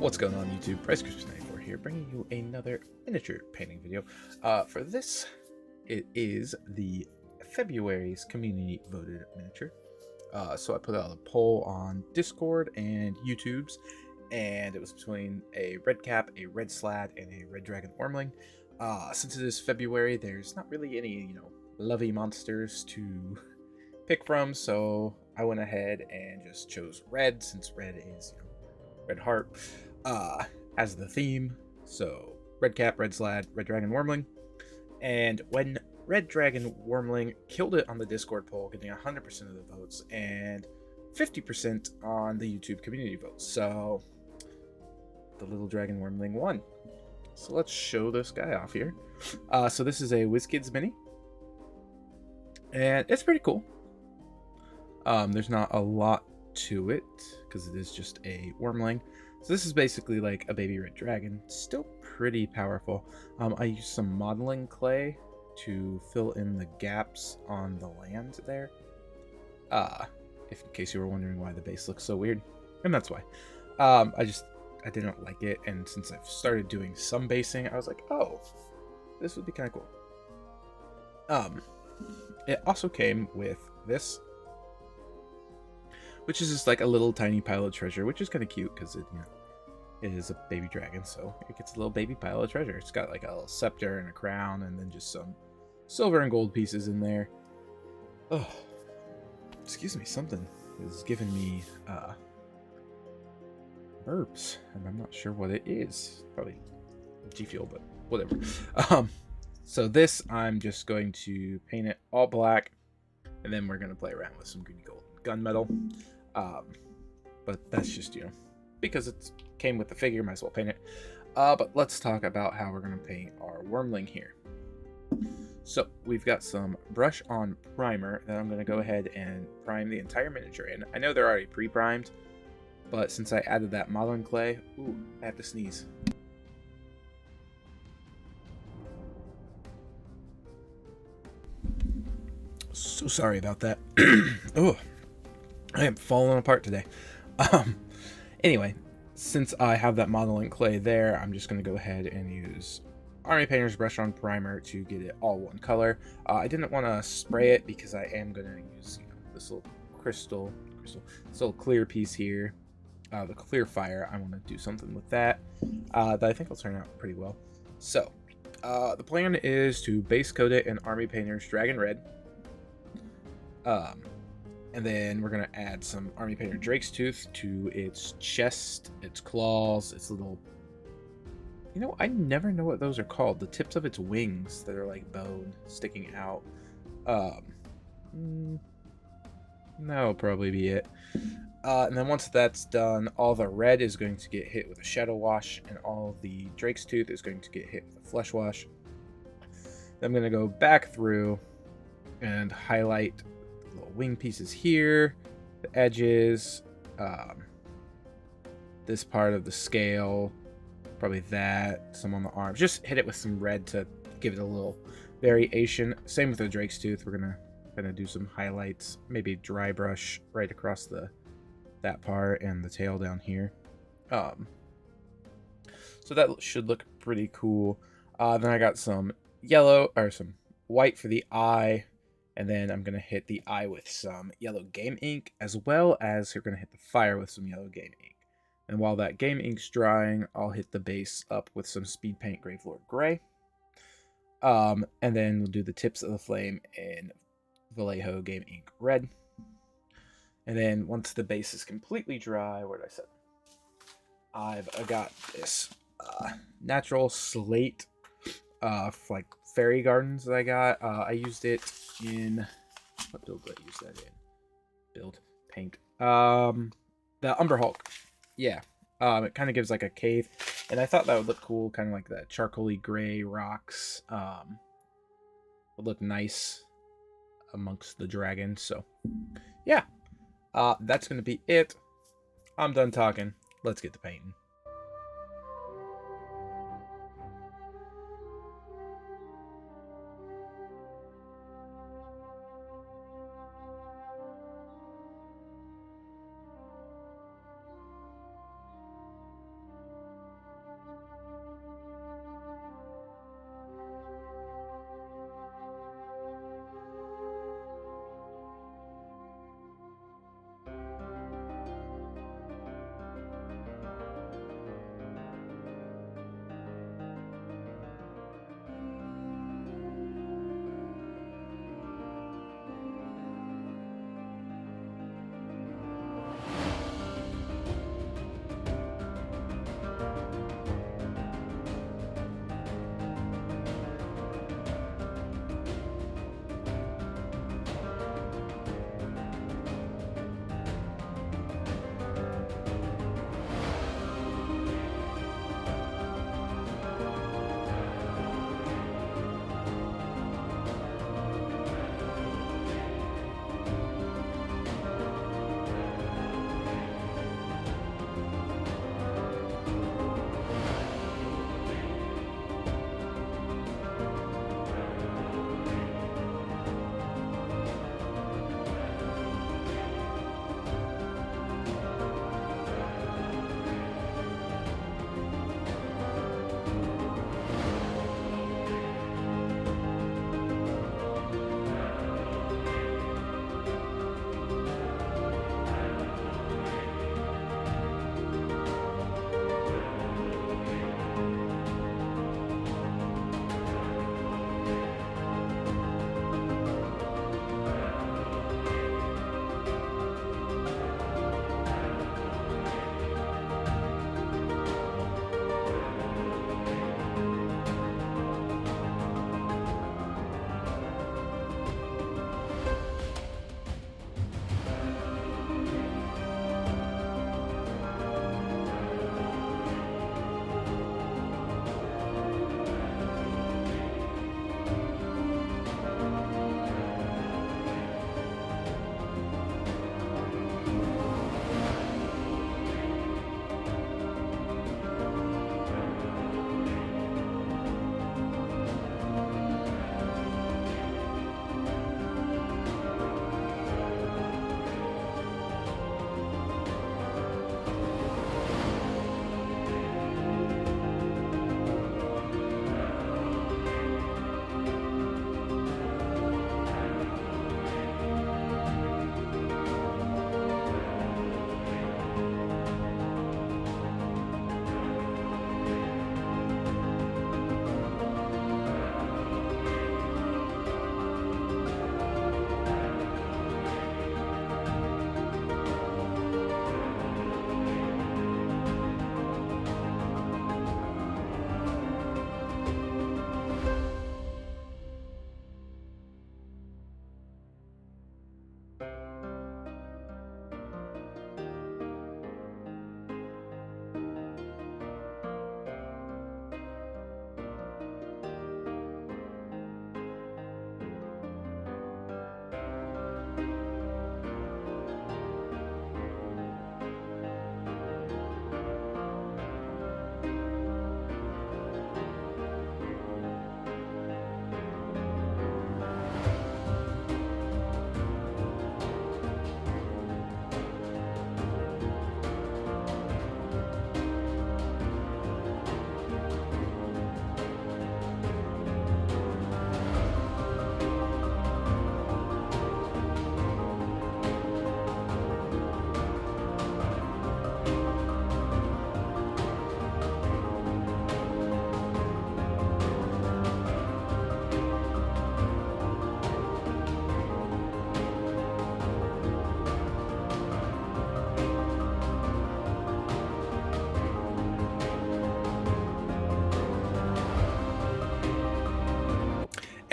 What's going on YouTube? Price94 here, bringing you another miniature painting video. For this, it is the February's community voted miniature. So I put out a poll on Discord and YouTube's, and it was between a red cap, a red slat, and a red dragon Wyrmling. Since it is February, there's not really any, lovey monsters to pick from, so I went ahead and just chose red, since red is, red heart, as the theme. So red cap, red slat, red dragon Wyrmling. And when red dragon Wyrmling killed it on the Discord poll, getting 100% of the votes and 50% on the YouTube community votes. So the little dragon Wyrmling won. So let's show this guy off here. So this is a Wizkids mini, and it's pretty cool. There's not a lot to it because it is just a Wyrmling. So this is basically like a baby red dragon. Still pretty powerful. I used some modeling clay to fill in the gaps on the land there. If in case you were wondering why the base looks so weird, and that's why. I didn't like it, and since I've started doing some basing, I was like, oh, this would be kind of cool. It also came with this, which is just like a little tiny pile of treasure, which is kind of cute because it is a baby dragon, so it gets a little baby pile of treasure. It's got like a little scepter and a crown, and then just some silver and gold pieces in there. Oh, excuse me, something is giving me burps, and I'm not sure what it is. Probably G Fuel, but whatever. So this, I'm just going to paint it all black, and then we're gonna play around with some green gold gunmetal. But that's just, because it came with the figure, might as well paint it. But let's talk about how we're gonna paint our Wyrmling here. So we've got some brush on primer that I'm gonna go ahead and prime the entire miniature in. I know they're already pre-primed, but since I added that modeling clay, ooh, I have to sneeze. So sorry about that. Oh, I am falling apart today. Anyway, since I have that modeling clay there, I'm just going to go ahead and use Army Painter's brush on primer to get it all one color. I didn't want to spray it because I am going to use this little crystal, this little clear piece here, the clear fire. I want to do something with that that I think will turn out pretty well. So the plan is to base coat it in Army Painter's Dragon Red. And then we're going to add some Army Painter Drake's Tooth to its chest, its claws, its little... I never know what those are called. The tips of its wings that are like bone sticking out. That'll probably be it. And then once that's done, all the red is going to get hit with a shadow wash, and all the Drake's Tooth is going to get hit with a flesh wash. Then I'm going to go back through and highlight little wing pieces here, the edges, this part of the scale, probably that, some on the arms. Just hit it with some red to give it a little variation. Same with the Drake's Tooth. We're gonna do some highlights, maybe dry brush right across that part and the tail down here. So that should look pretty cool. Then I got some yellow or some white for the eye. And then I'm going to hit the eye with some yellow game ink, as well as you're going to hit the fire with some yellow game ink. And while that game ink's drying, I'll hit the base up with some speed paint Gravelord Gray. And then we'll do the tips of the flame in Vallejo game ink red. And then once the base is completely dry, where did I set? I've got this natural slate like fairy gardens that I got. I used it in, what build did I use that in? Build, paint. The Umber Hulk. Yeah. It kind of gives like a cave, and I thought that would look cool, kind of like that charcoaly gray rocks. Would look nice amongst the dragons. So yeah, that's gonna be it. I'm done talking. Let's get to painting.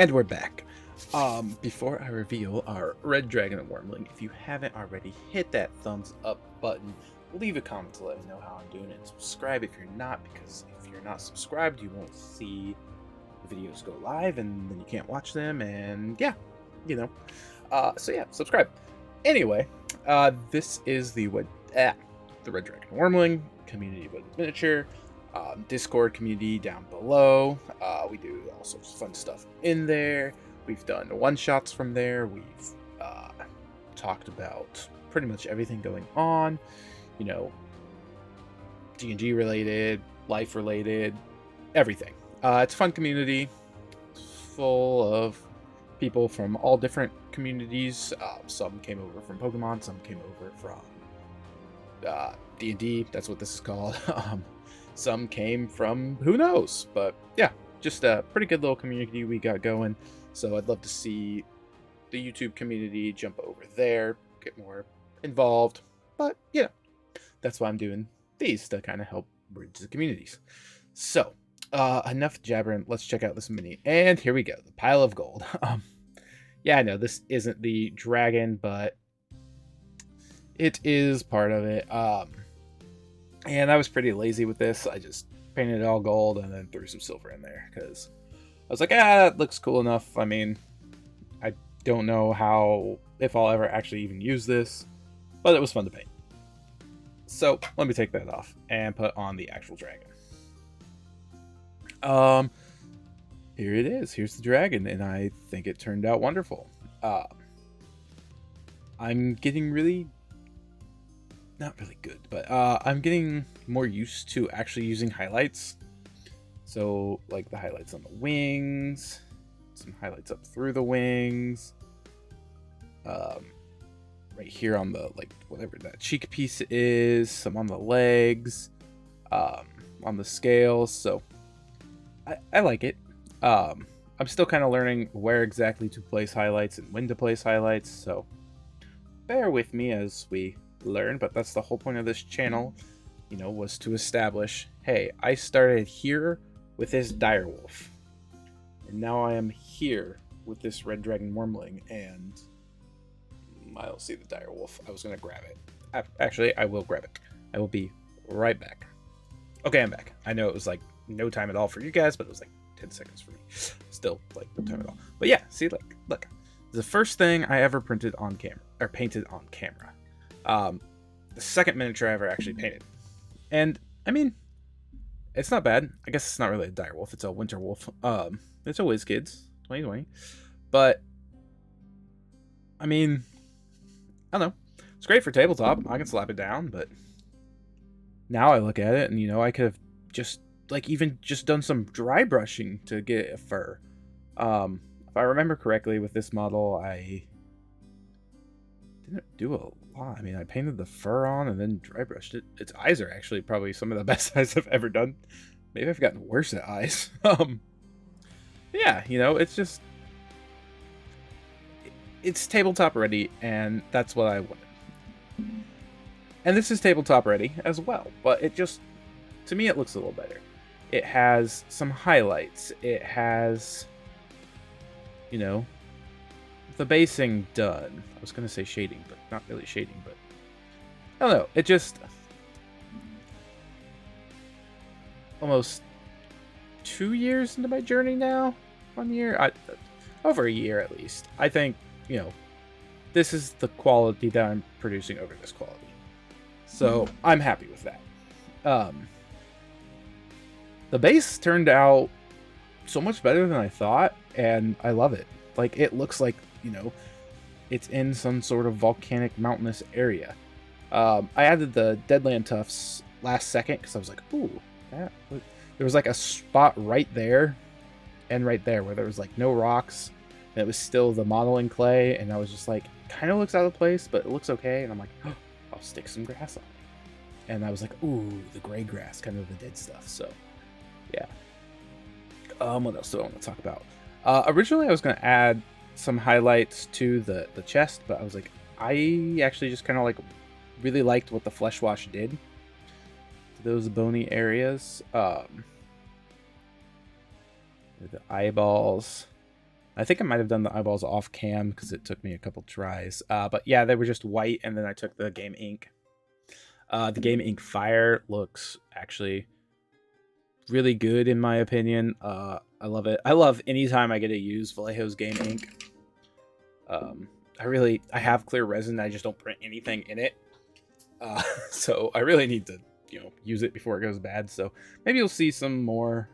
And we're back. Before I reveal our red dragon and Wyrmling, if you haven't already, hit that thumbs up button, leave a comment to let me know how I'm doing, and subscribe if you're not, because if you're not subscribed, you won't see the videos go live, and then you can't watch them, and yeah, you know. So yeah, subscribe. Anyway, this is the red dragon and Wyrmling community with miniature. Discord community down below. We do all sorts of fun stuff in there. We've done one-shots from there. We've talked about pretty much everything going on. You know, D&D related, life related, everything. It's a fun community. It's full of people from all different communities. Some came over from Pokemon. Some came over from D&D. That's what this is called. Some came from who knows, but yeah, just a pretty good little community we got going. So I'd love to see the YouTube community jump over there, get more involved. But yeah, that's why I'm doing these, to kind of help bridge the communities. So enough jabbering. Let's check out this mini. And here we go, the pile of gold. Yeah, I know this isn't the dragon, but it is part of it. And I was pretty lazy with this. I just painted it all gold and then threw some silver in there because I was like, that looks cool enough. I mean, I don't know if I'll ever actually even use this, but it was fun to paint. So let me take that off and put on the actual dragon. Here it is. Here's the dragon, and I think it turned out wonderful. I'm getting not really good, but I'm getting more used to actually using highlights. So like the highlights on the wings, some highlights up through the wings, right here on the, like, whatever that cheek piece is, some on the legs, on the scales. So I like it. I'm still kind of learning where exactly to place highlights and when to place highlights, so bear with me as we learn. But that's the whole point of this channel, you know, was to establish, hey, I started here with this direwolf, and now I am here with this red dragon Wyrmling, and I don't see the direwolf. I was gonna grab it. Actually, I will grab it. I will be right back. Okay, I'm back. I know it was like no time at all for you guys, but it was like 10 seconds for me. Still like no time at all. But yeah, see, like, look, the first thing I ever printed on camera, or painted on camera. The second miniature I ever actually painted. And I mean, it's not bad. I guess it's not really a direwolf, it's a winter wolf. It's a Wizkids 2020. But I mean, I don't know. It's great for tabletop. I can slap it down, but now I look at it and, you know, I could have just even done some dry brushing to get a fur. If I remember correctly, with this model, I didn't do a lot. I mean, I painted the fur on and then dry brushed it. Its eyes are actually probably some of the best eyes I've ever done. Maybe I've gotten worse at eyes. Yeah, you know, it's just, it's tabletop ready, and that's what I wanted. And this is tabletop ready as well, but it just, to me, it looks a little better. It has some highlights. It has, you know, the basing done. I was going to say shading, but not really shading, but I don't know. It just, almost 2 years into my journey now. 1 year? Over a year at least. I think, you know, this is the quality that I'm producing over this quality. So I'm happy with that. The base turned out so much better than I thought, and I love it. Like, it looks like, you know, it's in some sort of volcanic mountainous area. I added the Deadland Tufts last second because I was like, ooh, there was like a spot right there and right there where there was like no rocks, and it was still the modeling clay, and I was just like, kind of looks out of place, but it looks okay. And I'm like, oh, I'll stick some grass on it. And I was like, ooh, the gray grass, kind of the dead stuff. So yeah. What else do I want to talk about? Originally I was going to add some highlights to the chest, but I was like, I actually just kind of like really liked what the flesh wash did to those bony areas. The eyeballs, I think I might have done the eyeballs off cam because it took me a couple tries. But yeah, they were just white, and then I took the game ink. The game ink fire looks actually really good in my opinion. I love it. I love anytime I get to use Vallejo's game ink. I have clear resin. I just don't print anything in it. So I really need to, use it before it goes bad. So maybe you'll see some more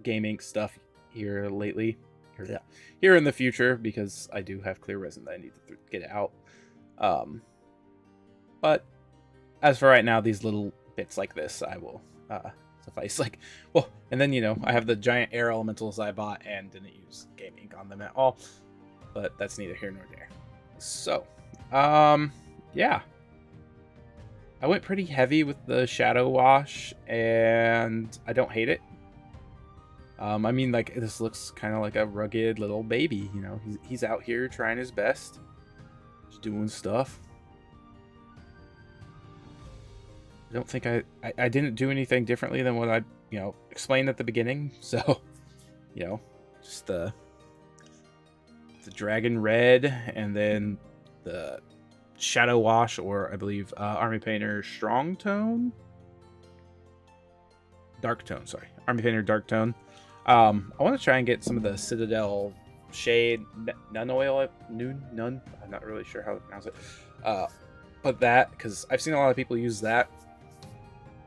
game ink stuff here lately. Here in the future, because I do have clear resin that I need to get out. But as for right now, these little bits like this, I will suffice. And then, I have the giant air elementals I bought and didn't use game ink on them at all. But that's neither here nor there. So, yeah. I went pretty heavy with the shadow wash, and I don't hate it. I mean, this looks kind of like a rugged little baby, He's out here trying his best. Just doing stuff. I don't think I didn't do anything differently than what I, explained at the beginning. So, just the dragon red, and then the shadow wash, or I believe Army Painter strong tone, dark tone. Sorry, Army Painter dark tone. I want to try and get some of the Citadel shade nun oil. Nun. I'm not really sure how to pronounce it. But that, because I've seen a lot of people use that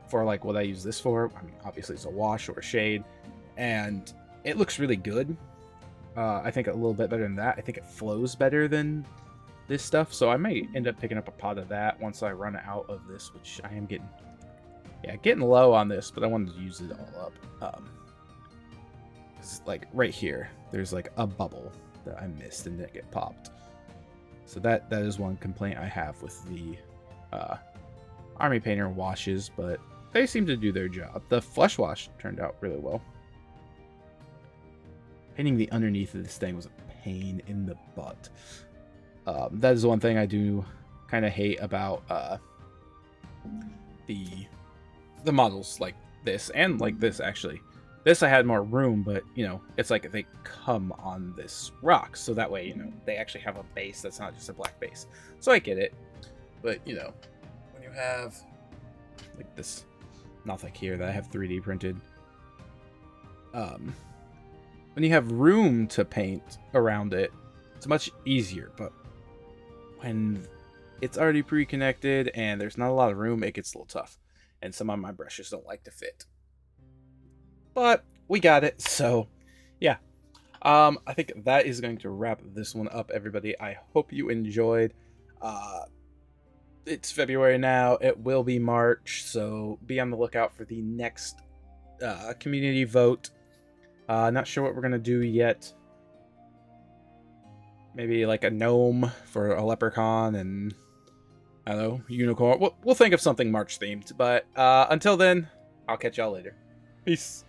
for what I use this for. I mean, obviously it's a wash or a shade, and it looks really good. I think a little bit better than that. I think it flows better than this stuff, so I might end up picking up a pot of that once I run out of this, which I am getting low on this, but I wanted to use it all up. Right here, there's a bubble that I missed and didn't get popped. So that is one complaint I have with the Army Painter washes, but they seem to do their job. The flesh wash turned out really well. Painting the underneath of this thing was a pain in the butt. That is one thing I do kind of hate about the models like this, and like this actually. This I had more room, but it's they come on this rock, so that way they actually have a base that's not just a black base. So I get it, but when you have this, not here that I have 3D printed. When you have room to paint around it, it's much easier, but when it's already pre-connected and there's not a lot of room, it gets a little tough, and some of my brushes don't like to fit. But we got it, so yeah. I think that is going to wrap this one up, everybody. I hope you enjoyed. It's February now. It will be March, so be on the lookout for the next community vote. Not sure what we're going to do yet. Maybe a gnome for a leprechaun and, I don't know, unicorn. We'll think of something March themed. But until then, I'll catch y'all later. Peace.